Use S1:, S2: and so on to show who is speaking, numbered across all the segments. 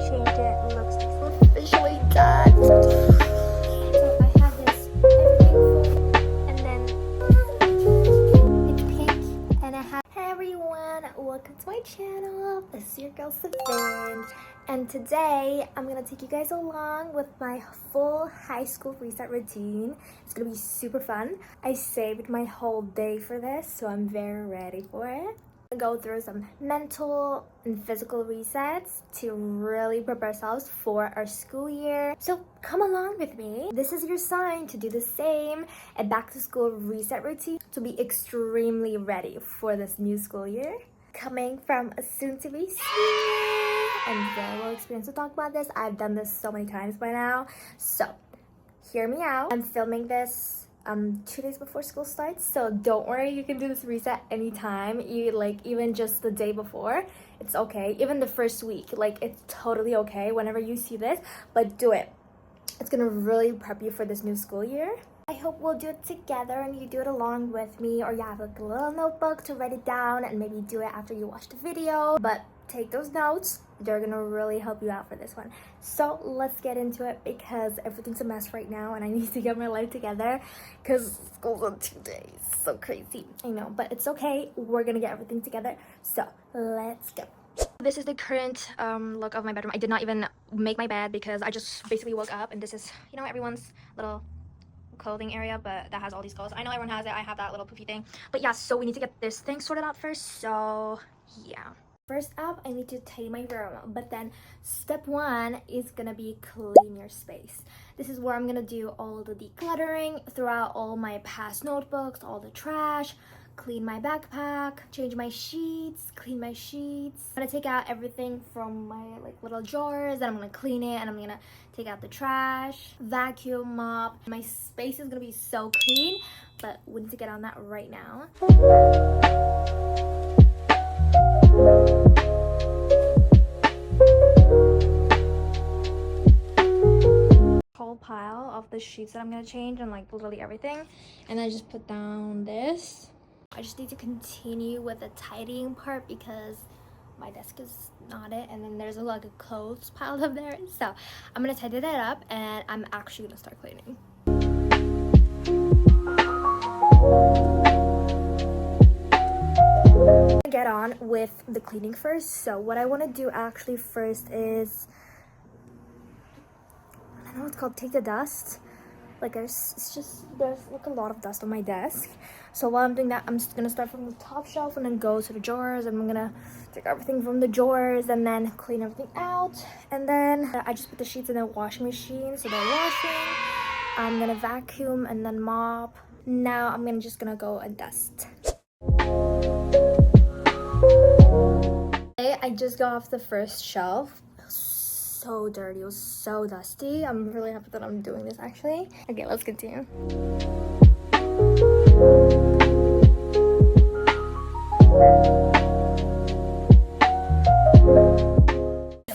S1: change it. It looks like it's officially done. So I have this everything full, and then it's pink, and I have. Hey everyone, welcome to my channel. This is your girl Savannah, and today I'm gonna take you guys along with my full high school reset routine. It's gonna be super fun. I saved my whole day for this, so I'm very ready for it. Go through some mental and physical resets to really prepare ourselves for our school year. So come along with me. This is your sign to do the same, a back to school reset routine to be extremely ready for this new school year. Coming from a soon-to-be senior, I'm very well experienced to talk about this. I've done this so many times by now. So hear me out. I'm filming this 2 days before school starts, so don't worry, you can do this reset anytime. You even just the day before, it's okay. Even the first week, it's totally okay whenever you see this, but do it. It's gonna really prep you for this new school year. I hope we'll do it together and you do it along with me, or you have a little notebook to write it down and maybe do it after you watch the video. But take those notes, they're gonna really help you out for this one. So let's get into it, because everything's a mess right now and I need to get my life together because school's on 2 days. So crazy, I know, but it's okay. We're gonna get everything together, so let's go. This is the current look of my bedroom. I did not even make my bed because I just basically woke up, and this is, everyone's little clothing area, but that has all these clothes. I know everyone has it. I have that little poofy thing, but yeah, so we need to get this thing sorted out first. So yeah, first up I need to tidy my room, but then step one is gonna be clean your space. This is where I'm gonna do all the decluttering, throw out all my past notebooks, all the trash, clean my backpack, change my sheets, clean my sheets. I'm gonna take out everything from my little drawers, and I'm gonna clean it, and I'm gonna take out the trash, vacuum, mop. My space is gonna be so clean, but we need to get on that right now. Whole pile of the sheets that I'm gonna change, and literally everything, and I just put down this. I just need to continue with the tidying part because my desk is not it, and then there's a clothes piled up there. So I'm gonna tidy that up, and I'm actually gonna start cleaning. Get on with the cleaning first. So what I want to do actually first is, I don't know what it's called, take the dust. There's a lot of dust on my desk. So while I'm doing that, I'm just gonna start from the top shelf and then go to the drawers, and I'm gonna take everything from the drawers and then clean everything out. And then I just put the sheets in the washing machine, so they're washing. I'm gonna vacuum and then mop. Now I'm just gonna go and dust. I just got off the first shelf. So dirty, it was so dusty. I'm really happy that I'm doing this actually. Okay, let's continue.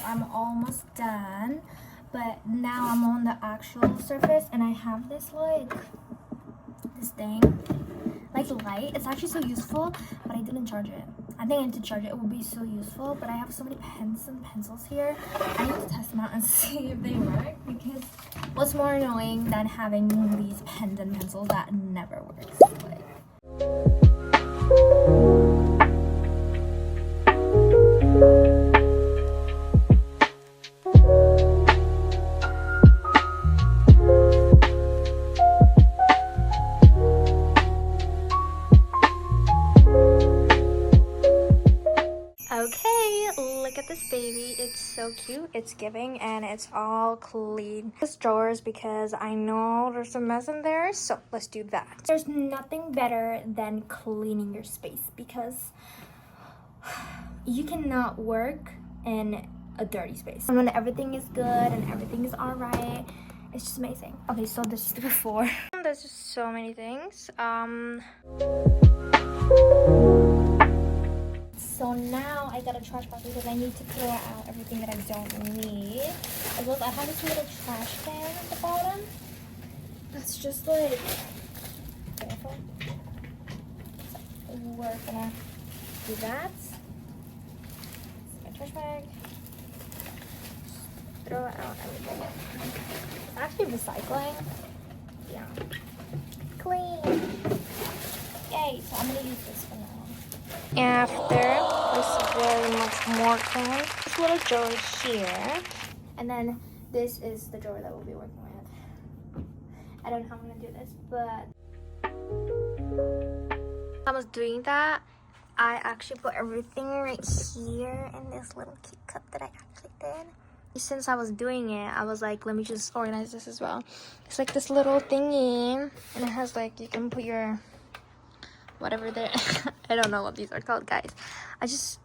S1: I'm almost done, but now I'm on the actual surface, and I have this this thing, light. It's actually so useful, but I didn't charge it. I think I need to charge it. It will be so useful, but I have so many pens and pencils here. I need to test them out and see if they work, because what's more annoying than having these pens and pencils that never works? Okay, look at this baby. It's so cute. It's giving, and it's all clean. This drawers, because I know there's a mess in there, so let's do that. There's nothing better than cleaning your space, because you cannot work in a dirty space. And when everything is good and everything is all right, it's just amazing. Okay, so this is the before. There's just so many things. So now I got a trash bag because I need to throw out everything that I don't need. As well as I have this little trash can at the bottom. That's just careful. So we're gonna do that. My trash bag. throw out everything. Actually, recycling. Yeah. Clean. Yay! So I'm gonna use this for now. After this very much more clean, this little drawer here, and then this is the drawer that we'll be working with. I don't know how I'm gonna do this, but I was doing that. I actually put everything right here in this little cute cup that I actually did. Since I was doing it, I was like, let me just organize this as well. It's like this little thingy, and it has like, you can put your whatever there. I don't know what these are called, guys. I just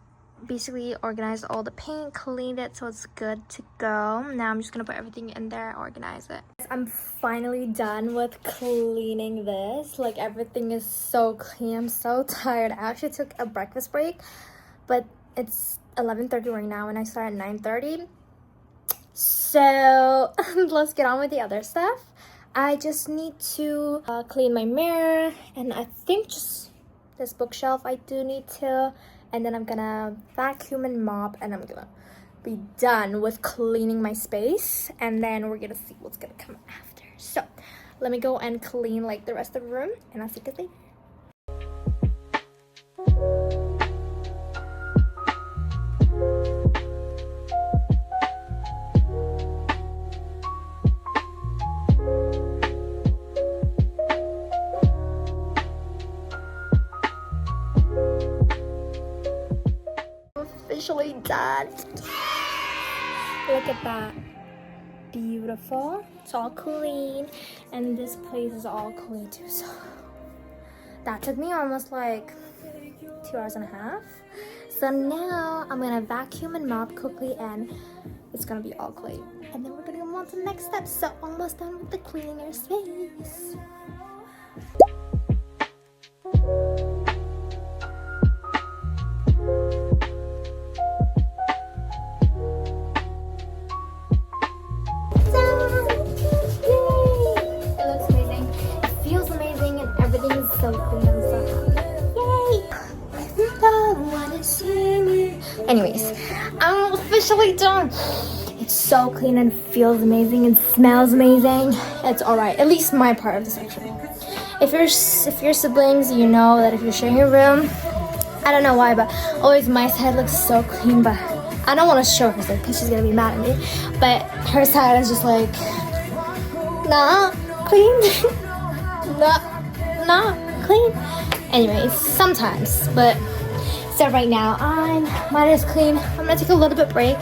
S1: basically organized all the paint, cleaned it so it's good to go. Now I'm just gonna put everything in there, organize it. I'm finally done with cleaning this. Like, everything is so clean. I'm so tired. I actually took a breakfast break, but it's 11:30 right now and I start at 9:30. So let's get on with the other stuff. I just need to clean my mirror, and I think just this bookshelf I do need to, and then I'm gonna vacuum and mop, and I'm gonna be done with cleaning my space, and then we're gonna see what's gonna come after. So let me go and clean like the rest of the room, and I'll see you guys later. Officially done. Look at that. Beautiful. It's all clean, and this place is all clean too. So that took me almost like 2 hours and a half. So now I'm gonna vacuum and mop quickly, and it's gonna be all clean, and then we're gonna go on to the next step. So almost done with the cleaning your space. So clean, I'm so happy. Yay! Anyways, I'm officially done. It's so clean and feels amazing and smells amazing. It's alright, at least my part of the section. If you're siblings, you know that if you're sharing a room, I don't know why, but always my side looks so clean, but I don't want to show her side because she's gonna be mad at me. But her side is just like, nah, clean. Not clean. Anyways, sometimes, but so right now mine is clean. I'm gonna take a little bit break,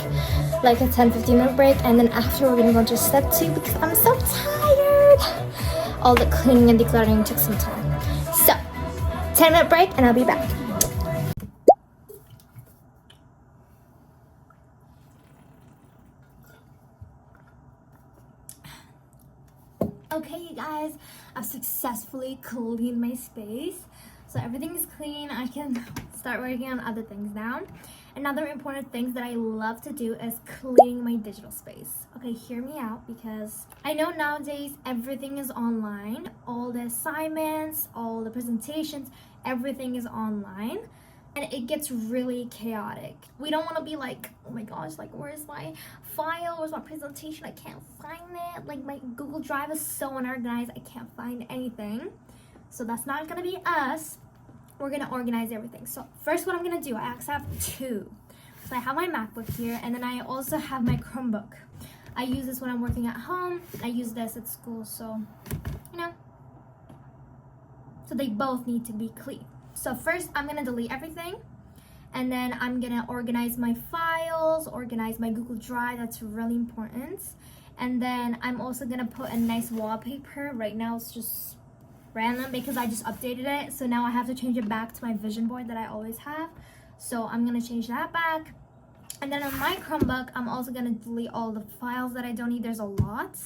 S1: like a 10-15 minute break, and then after we're gonna go to step 2 because I'm so tired. All the cleaning and decluttering took some time. So 10-minute break and I'll be back. Okay, you guys, I've successfully cleaned my space. So everything is clean. I can start working on other things now. Another important thing that I love to do is cleaning my digital space. Okay, hear me out, because I know nowadays everything is online. All the assignments, all the presentations, everything is online. And it gets really chaotic. We don't want to be like, oh my gosh, like, where's my file? Where's my presentation? I can't find it. Like, my Google Drive is so unorganized. I can't find anything. So that's not going to be us. We're going to organize everything. So first, what I'm going to do, I actually have 2. So I have my MacBook here, and then I also have my Chromebook. I use this when I'm working at home. I use this at school. So, you know. So they both need to be clean. So first, I'm gonna delete everything, and then I'm gonna organize my files, organize my Google Drive. That's really important. And then I'm also gonna put a nice wallpaper. Right now it's just random because I just updated it. So now I have to change it back to my vision board that I always have. So I'm gonna change that back. And then on my Chromebook, I'm also gonna delete all the files that I don't need. There's a lot.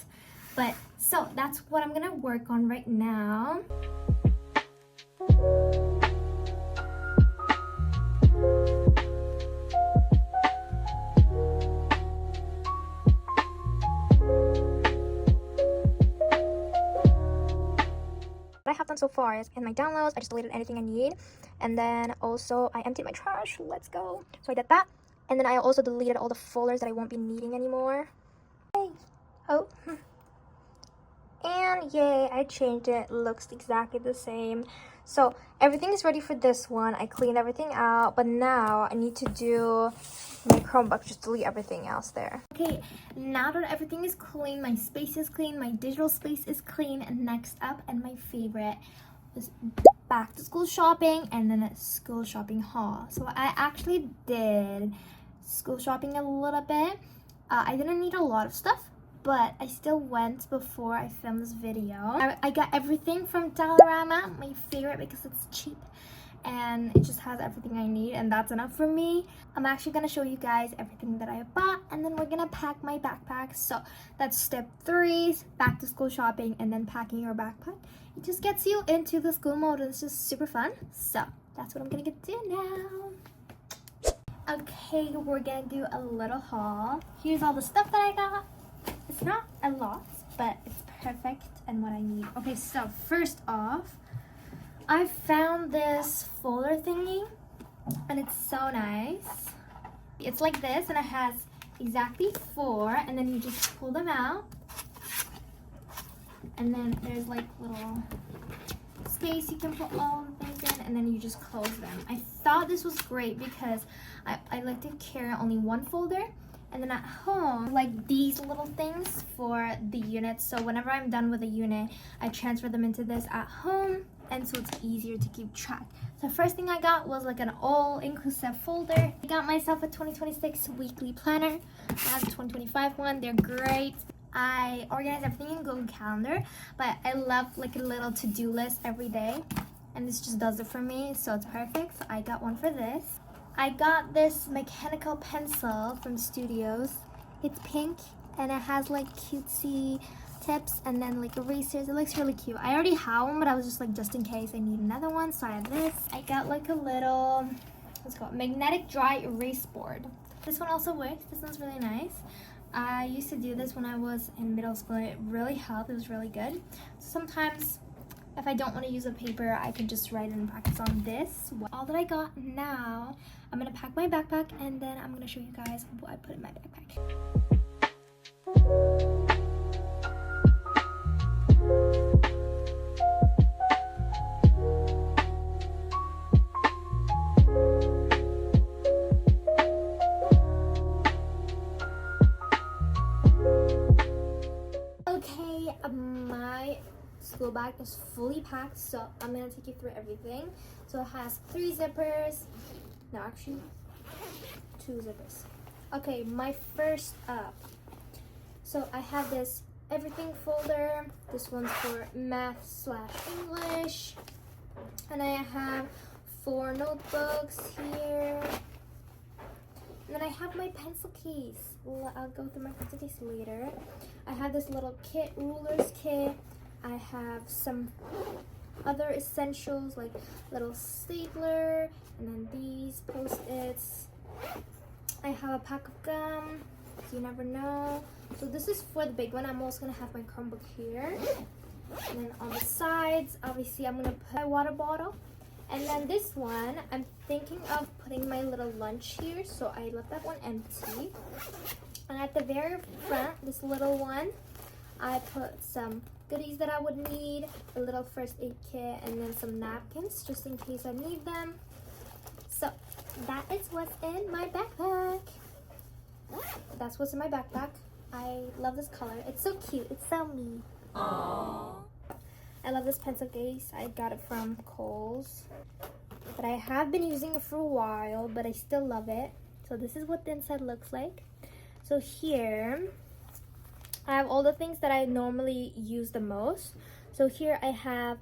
S1: But so that's what I'm gonna work on right now. What I have done so far is in my downloads, I just deleted anything I need, and then also I emptied my trash. Let's go. So I did that, and then I also deleted all the folders that I won't be needing anymore. Oh. And yay, I changed it. It looks exactly the same. So everything is ready for this one. I cleaned everything out, but now I need to do my Chromebook, just delete everything else there. Okay, now that everything is clean, my space is clean, my digital space is clean, and next up, and my favorite, was back to school shopping and then a school shopping haul. So I actually did school shopping a little bit. I didn't need a lot of stuff, but I still went before I filmed this video. I got everything from Dollarama, my favorite because it's cheap and it just has everything I need, and that's enough for me. I'm actually gonna show you guys everything that I bought, and then we're gonna pack my backpack. So that's step 3, back to school shopping and then packing your backpack. It just gets you into the school mode and it's just super fun. So that's what I'm gonna get to do now. Okay, we're gonna do a little haul. Here's all the stuff that I got. It's not a lot, but it's perfect and what I need. Okay, so first off, I found this folder thingy and it's so nice. It's like this and it has exactly 4, and then you just pull them out. And then there's like little space you can put all the things in, and then you just close them. I thought this was great because I like to carry only one folder. And then at home, like these little things for the units. So whenever I'm done with a unit, I transfer them into this at home. And so it's easier to keep track. So first thing I got was like an all-inclusive folder. I got myself a 2026 weekly planner. I have a 2025 one. They're great. I organize everything in Google Calendar, but I love like a little to-do list every day. And this just does it for me, so it's perfect. So I got one for this. I got this mechanical pencil from Studios. It's pink and it has like cutesy tips and then like erasers. It looks really cute. I already have one, but I was just like, just in case I need another one, so I have this. I got like a little, what's it called, magnetic dry erase board. This one also works. This one's really nice. I used to do this when I was in middle school. It really helped. It was really good. So sometimes if I don't want to use a paper, I can just write and practice on this. All that I got now, I'm going to pack my backpack and then I'm going to show you guys what I put in my backpack. Okay, my school bag is fully packed, so I'm gonna take you through everything. So it has 3 zippers. No, actually 2 zippers. Okay, my first up. So I have this everything folder. This one's for math/English. And I have 4 notebooks here. And then I have my pencil case. Well, I'll go through my pencil case later. I have this little kit, rulers kit. I have some other essentials like little stapler and then these post-its. I have a pack of gum, so you never know. So this is for the big one. I'm also gonna have my Chromebook here. And then on the sides, obviously I'm gonna put my water bottle. And then this one, I'm thinking of putting my little lunch here, so I left that one empty. And at the very front, this little one, I put some goodies that I would need, a little first aid kit, and then some napkins just in case I need them. So that is what's in my backpack. That's what's in my backpack. I love this color. It's so cute. It's so me. Aww. I love this pencil case. I got it from Kohl's. But I have been using it for a while, but I still love it. So this is what the inside looks like. So here, I have all the things that I normally use the most. So here I have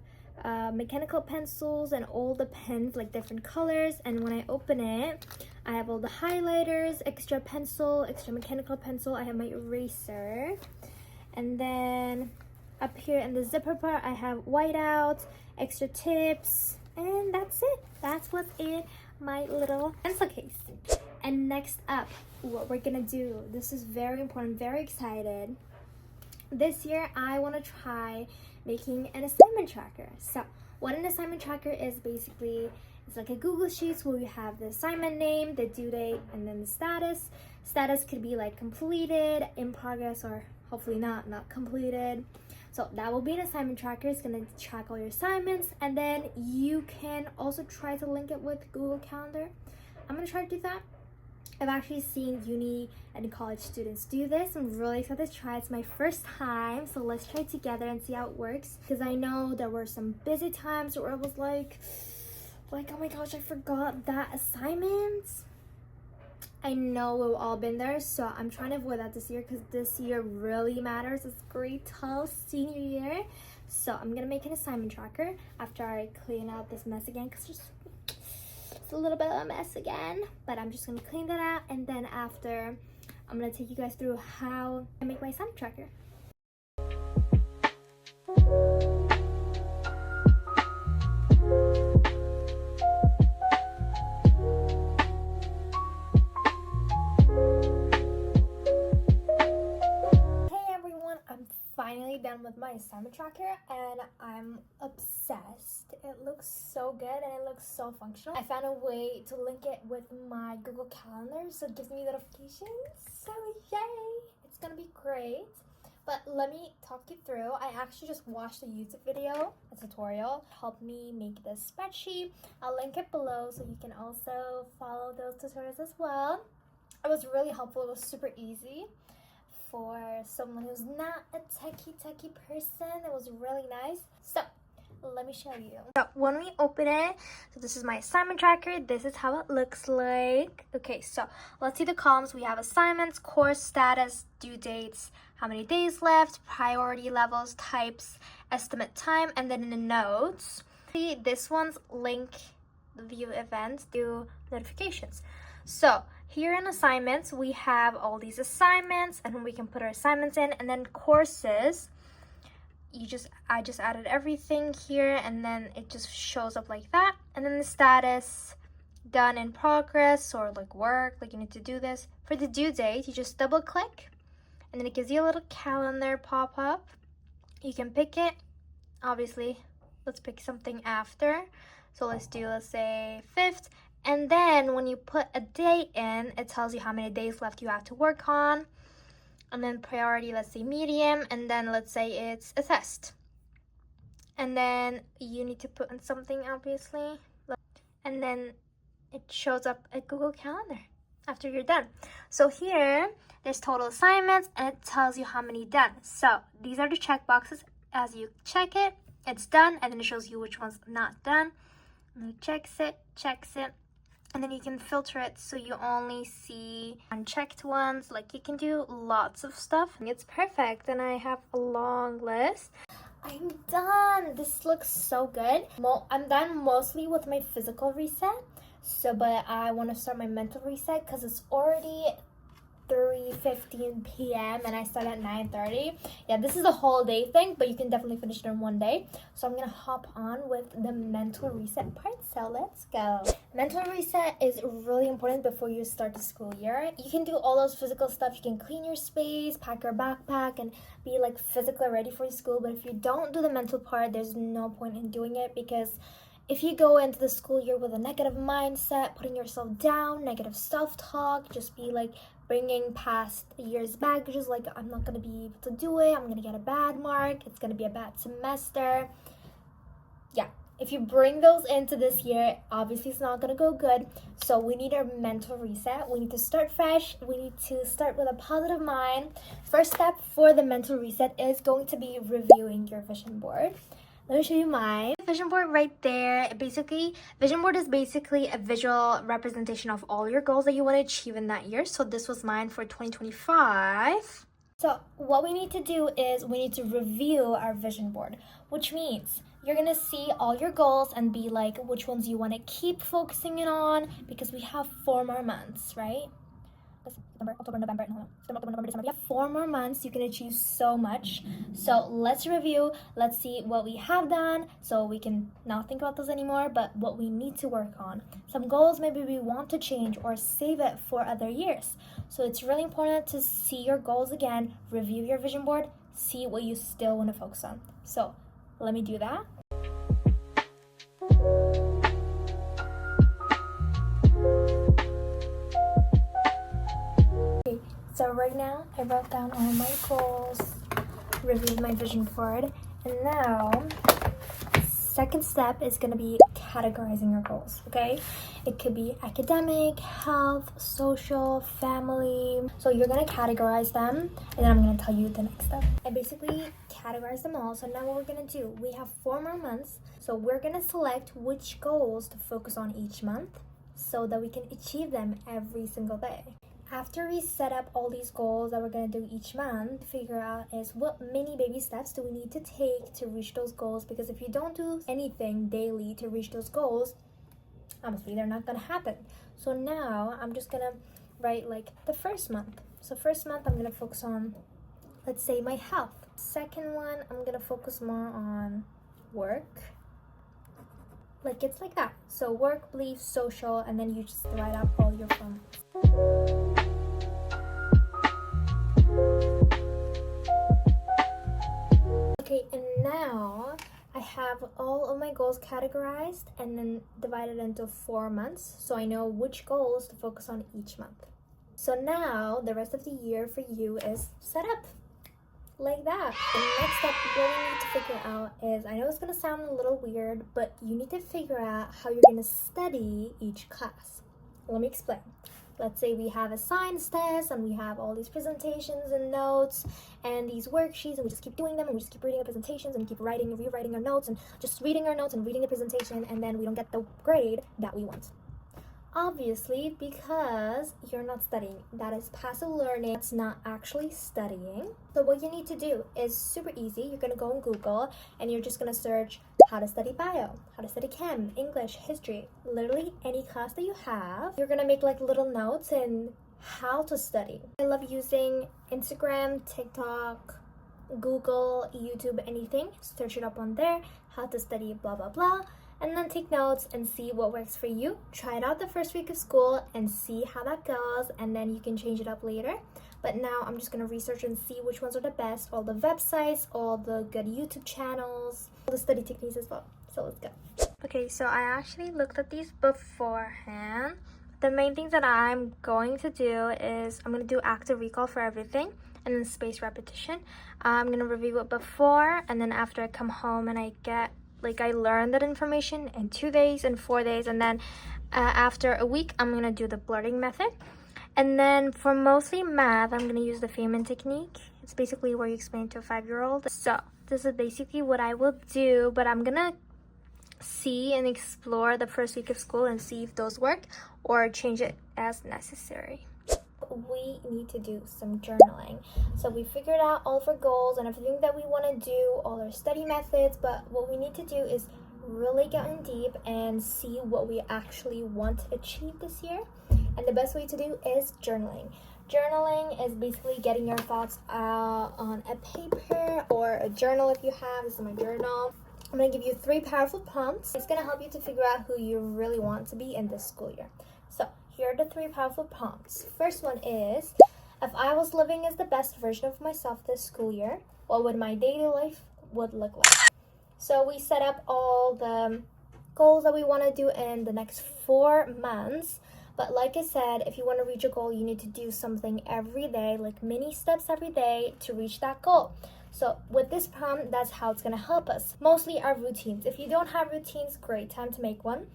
S1: mechanical pencils and all the pens, like different colors. And when I open it, I have all the highlighters, extra pencil, extra mechanical pencil. I have my eraser. And then up here in the zipper part, I have whiteouts, extra tips, and that's it. That's what's in my little pencil case. And next up, what we're gonna do, this is very important, very excited. This year, I wanna try making an assignment tracker. So what an assignment tracker is basically, it's like a Google Sheets where you have the assignment name, the due date, and then the status. Status could be like completed, in progress, or hopefully not completed. So that will be an assignment tracker. It's gonna track all your assignments, and then you can also try to link it with Google Calendar. I'm gonna try to do that. I've actually seen uni and college students do this. I'm really excited to try. It's my first time, so let's try it together and see how it works. Because I know there were some busy times where I was like, oh my gosh, I forgot that assignment. I know we've all been there, so I'm trying to avoid that this year because this year really matters. It's grade 12 senior year. So I'm gonna make an assignment tracker after I clean out this mess again, because it's a little bit of a mess again, but I'm just gonna clean that out, and then after I'm gonna take you guys through how I make my assignment tracker. Finally done with my assignment tracker, and I'm obsessed. It looks so good and it looks so functional. I found a way to link it with my Google Calendar, so it gives me notifications. So yay, it's gonna be great. But let me talk you through. I actually just watched a YouTube video, a tutorial, helped me make this spreadsheet. I'll link it below so you can also follow those tutorials as well. It was really helpful. It was super easy for someone who's not a techie person. It was really nice. So let me show you. So when we open it, so this is my assignment tracker. This is how it looks like. Okay, so let's see the columns. We have assignments, course status, due dates, how many days left, priority levels, types, estimate time, and then in the notes, see this one's link, view events, do notifications. So here in assignments, we have all these assignments, and we can put our assignments in, and then courses, I just added everything here, and then it just shows up like that. And then the status, done in progress, or like work, like you need to do this. For the due date, you just double click, and then it gives you a little calendar pop up. You can pick it. Obviously, let's pick something after. So let's say 5th. And then when you put a date in, it tells you how many days left you have to work on. And then priority, let's say medium, and then let's say it's a test. And then you need to put in something, obviously. And then it shows up at Google Calendar after you're done. So here, there's total assignments, and it tells you how many done. So these are the check boxes. As you check it, it's done, and then it shows you which one's not done. And it checks it, and then you can filter it so you only see unchecked ones. Like, you can do lots of stuff. It's perfect, and I have a long list. I'm done. This looks so good. I'm done mostly with my physical reset. But I want to start my mental reset because it's already 3:15 p.m. and I start at 9:30. Yeah, this is a whole day thing, but you can definitely finish it in one day. So I'm gonna hop on with the mental reset part. So let's go. Mental reset is really important before you start the school year. You can do all those physical stuff. You can clean your space, pack your backpack, and be like physically ready for school. But if you don't do the mental part, there's no point in doing it, because if you go into the school year with a negative mindset, putting yourself down, negative self-talk, just be like bringing past year's baggages, like I'm not going to be able to do it, I'm going to get a bad mark, it's going to be a bad semester. Yeah, if you bring those into this year, obviously it's not going to go good. So we need our mental reset. We need to start fresh. We need to start with a positive mind. First step for the mental reset is going to be reviewing your vision board. Let me show you my vision board right there. Vision board is basically a visual representation of all your goals that you want to achieve in that year. So this was mine for 2025. So what we need to do is we need to review our vision board, which means you're going to see all your goals and be like which ones you want to keep focusing in on, because we have 4 more months, right? September, October, November, December. We have 4 more months. You can achieve so much. So let's review. Let's see what we have done, so we can not think about those anymore, but what we need to work on. Some goals maybe we want to change or save it for other years. So it's really important to see your goals again, review your vision board, see what you still want to focus on. So let me do that. So right now, I wrote down all my goals, reviewed my vision board, and now, second step is gonna be categorizing your goals, okay? It could be academic, health, social, family. So you're gonna categorize them, and then I'm gonna tell you the next step. I basically categorize them all, so now what we're gonna do, we have 4 more months, so we're gonna select which goals to focus on each month so that we can achieve them every single day. After we set up all these goals that we're going to do each month, figure out is what mini baby steps do we need to take to reach those goals, because if you don't do anything daily to reach those goals, honestly, they're not going to happen. So now I'm just going to write like the first month. So first month I'm going to focus on, let's say, my health. Second one, I'm going to focus more on work. Like it's like that. So work, belief, social, and then you just write up all your fun. Okay, and now I have all of my goals categorized and then divided into 4 months, so I know which goals to focus on each month. So now the rest of the year for you is set up like that. The next step you really need to figure out is, I know it's going to sound a little weird, but you need to figure out how you're going to study each class. Let me explain. Let's say we have a science test and we have all these presentations and notes and these worksheets, and we just keep doing them and we just keep reading the presentations and keep writing and rewriting our notes and just reading our notes and reading the presentation, and then we don't get the grade that we want. Obviously, because you're not studying. That is passive learning. That's not actually studying. So what you need to do is super easy. You're going to go on Google and you're just going to search how to study bio, how to study chem, English, history, literally any class that you have. You're going to make like little notes in how to study. I love using Instagram, TikTok, Google, YouTube, anything. Search it up on there, how to study blah, blah, blah. And then take notes and see what works for you. Try it out the first week of school and see how that goes, and then you can change it up later. But now I'm just going to research and see which ones are the best, all the websites, all the good YouTube channels, all the study techniques as well. So let's go. Okay, so I actually looked at these beforehand. The main things that I'm going to do is I'm going to do active recall for everything, and then spaced repetition. I'm going to review it before, and then after I come home and I learned that information in 2 days and 4 days, and then after a week I'm gonna do the blurting method. And then for mostly math, I'm gonna use the Feynman technique. It's basically where you explain to a 5-year-old. So this is basically what I will do, but I'm gonna see and explore the first week of school and see if those work or change it as necessary. We need to do some journaling. So we figured out all of our goals and everything that we want to do, all our study methods, but what we need to do is really get in deep and see what we actually want to achieve this year. And the best way to do is journaling. Journaling is basically getting your thoughts out on a paper or a journal if you have. This is my journal. I'm going to give you 3 powerful prompts. It's going to help you to figure out who you really want to be in this school year. So here are the 3 powerful prompts. First one is, if I was living as the best version of myself this school year, what would my daily life would look like? So we set up all the goals that we want to do in the next 4 months. But like I said, if you want to reach a goal, you need to do something every day, like mini steps every day to reach that goal. So with this prompt, that's how it's going to help us. Mostly our routines. If you don't have routines, great time to make one.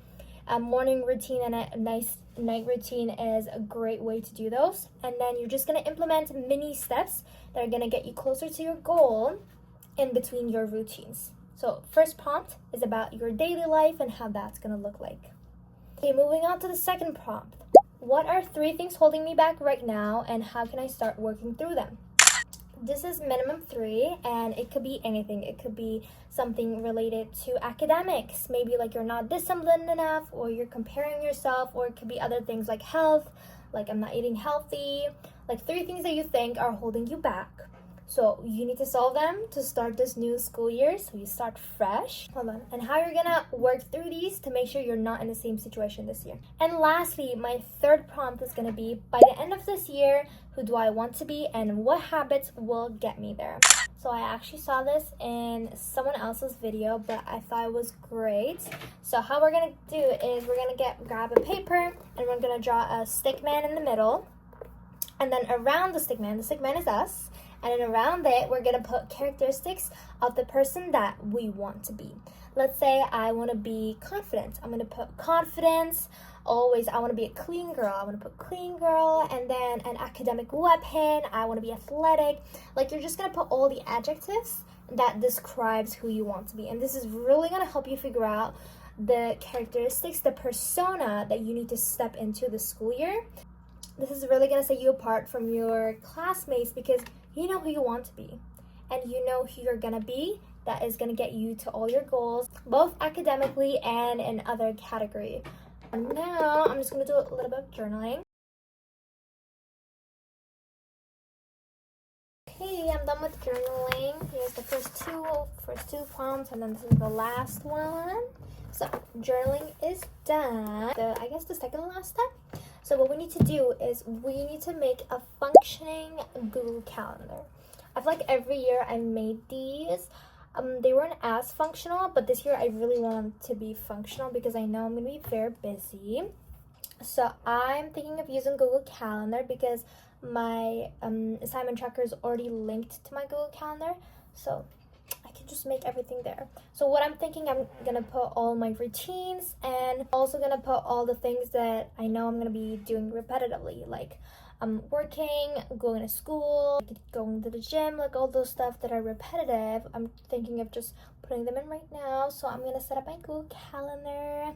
S1: A morning routine and a nice night routine is a great way to do those. And then you're just going to implement mini steps that are going to get you closer to your goal in between your routines. So first prompt is about your daily life and how that's going to look like. Okay, moving on to the second prompt. What are 3 things holding me back right now, and how can I start working through them? This is minimum 3, and it could be anything. It could be something related to academics. Maybe like you're not disciplined enough, or you're comparing yourself, or it could be other things like health, like I'm not eating healthy. Like 3 things that you think are holding you back. So you need to solve them to start this new school year, so you start fresh. Hold on. And how you're gonna work through these to make sure you're not in the same situation this year. And lastly, my third prompt is gonna be, by the end of this year, who do I want to be and what habits will get me there? So I actually saw this in someone else's video, but I thought it was great. So how we're gonna do is we're gonna grab a paper and we're gonna draw a stick man in the middle. And then around the stickman is us. And then around it, we're gonna put characteristics of the person that we want to be. Let's say I want to be confident. I'm gonna put confidence. Always, I want to be a clean girl. I want to put clean girl. And then an academic weapon. I want to be athletic. Like, you're just gonna put all the adjectives that describes who you want to be. And this is really gonna help you figure out the characteristics, the persona that you need to step into the school year. This is really gonna set you apart from your classmates because you know who you want to be and you know who you're gonna be that is gonna get you to all your goals, both academically and in other category. And now I'm just gonna do a little bit of journaling. Okay, I'm done with journaling. Here's the first two prompts, and then this is the last one. So journaling is done. I guess the second and last step. So what we need to do is we need to make a functioning Google Calendar. I feel like every year I made these. They weren't as functional, but this year I really want them to be functional because I know I'm going to be very busy. So I'm thinking of using Google Calendar because my assignment tracker is already linked to my Google Calendar. So I can just make everything there. So what I'm thinking, I'm gonna put all my routines and also gonna put all the things that I know I'm gonna be doing repetitively, like working, going to school, going to the gym, like all those stuff that are repetitive. I'm thinking of just putting them in right now. So I'm gonna set up my Google Calendar.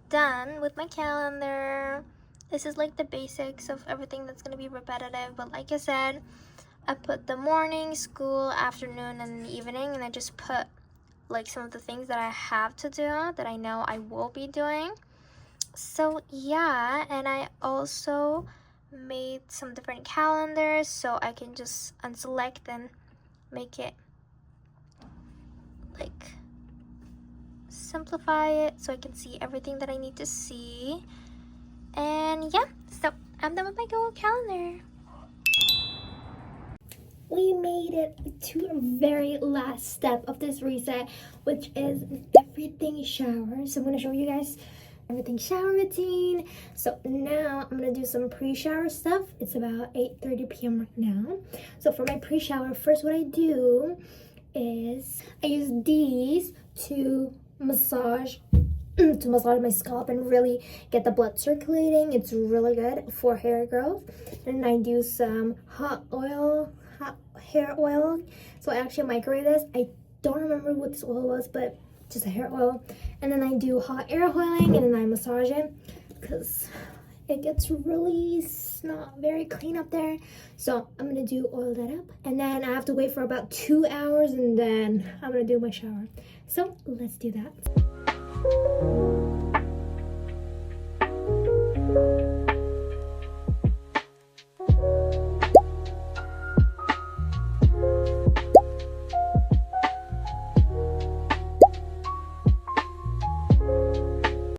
S1: Done with my calendar. This is like the basics of everything that's gonna be repetitive, but like I said, I put the morning, school, afternoon, and the evening, and I just put like some of the things that I have to do that I know I will be doing. So yeah, and I also made some different calendars so I can just unselect and make it like simplify it so I can see everything that I need to see. And yeah, so I'm done with my Google Calendar. We made it to a very last step of this reset, which is everything shower. So I'm going to show you guys everything shower routine. So now I'm going to do some pre-shower stuff. It's about 8:30 p.m. right now. So for my pre-shower, first what I do is I use these to massage my scalp and really get the blood circulating. It's really good for hair growth. And I do some hot hair oil. So I actually microwave this. I don't remember what this oil was, but just a hair oil. And then I do hot air oiling, and then I massage it because it gets really not very clean up there. So I'm gonna do oil that up, and then I have to wait for about 2 hours, and then I'm gonna do my shower. So let's do that.